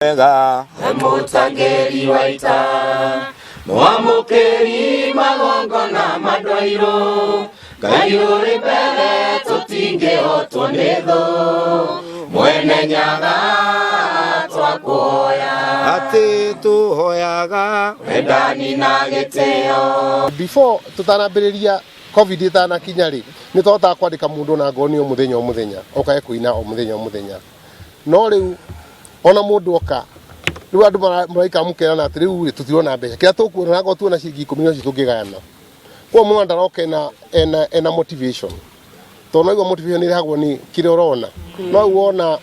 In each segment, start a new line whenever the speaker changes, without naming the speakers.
Ega mutangeri waita mwamukeri magongo na madwairo kaiyuri bere tutinge otonetho mwene nyaga twakuhoya ati tuhoyaga wendani na gitio.
Before tutanambiriria covid itana kinyari ni tota kwandika mundu na ngoni o muthenya okae kuina o muthenya no riu ona mundu oka riu andu maraika mukera ati riu tutirona mbeca kira tukuona ngo tuona ciringi 10 no citungigayana kwa mundu ndaroke na motivation to no motivation iri hagwo ni kire urona no uona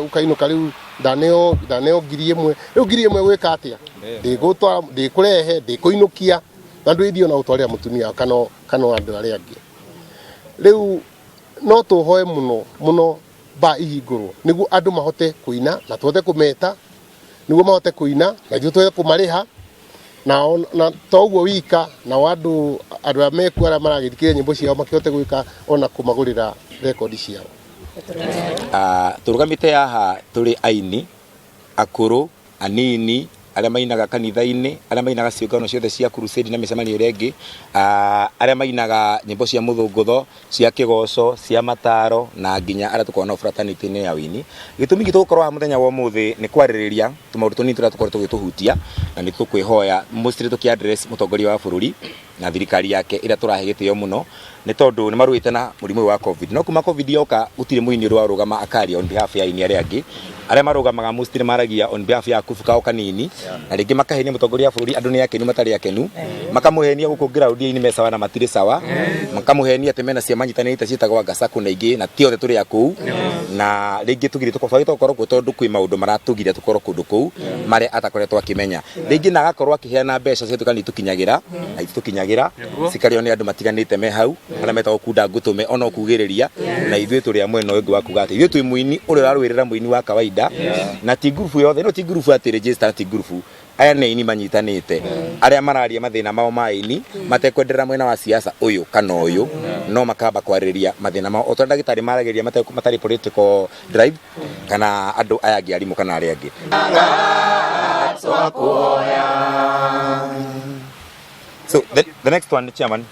ukainuka riu daneo ngiri imwe gwika atia ndigutwa ndikurehe ndikuinukia andu ithio na utwarira mutumia kana andu aria angi riu no tuhoe muno ba ihingurwo niguo andu mahote kuina na tuhote kumeta niguo mahote kuina na tuhote kumariha na toguo wika na andu amekuara maragithikire nyimbo ciao makihote gwika ona kumagurira record ciao.
Turugamite haha turi aini akuru anini aria mainaga kanitha-ini aria mainaga ciungano ciothe cia crusade na micemanio ĩrĩa ĩngĩ aria mainaga nyimbo cia muthungutho cia kigoco cia mataro na nginya aria tukona fraternity ni ya wini gitumi gitu gukorwo ha muthenya wa umuthi ni kwaririria tumaundu tunini turia tukorwo tugituhutia na ni tukwihoya mostly tukiaddress mutongoria wa bururi na thirikari yake ira turahe gitio muno ni tondu ni maruite na murimu wa covid no kuma covid yoka gutire muini uri wa rugama akari on behalf ya ini aria angi aria marugamaga mostly maragia on behalf ya kufuka o kanini na ringi makahenia mutongoria wa bururi andu ni akenu matari akenu makamuhenia guku ground ini me sawa na matire sawa makamuhenia ati mena cia manyitanite ciitagwa gasaku na ingi na tiothe turi akuu na ringi tugire tukorwo ku tondu kwi maundu maratugire tukorwo kundu kuu mari atakoretwo akimenya ringi na agakorwo akiheana mbeca cia tukani tukinyagira na itukinyagira sikario ni andu matiganite me hau kana metagwo kunda ngutume ona kugiriria na ithuĩ turi amwe no ngi wa kuga ati ithuĩ twi muini uri rarwirira muini wa kawaida na ti group yothe no ti group ati register ti group aya ni ini manyitanite aria mararia mathina mao maini matekwenderera mwena wa siasa uyu kana uyu no makamba kwariria mathina mao oto ndagitari marageria matari political drive kana andu aya angi arimu kana aria angi so the next one, Chairman.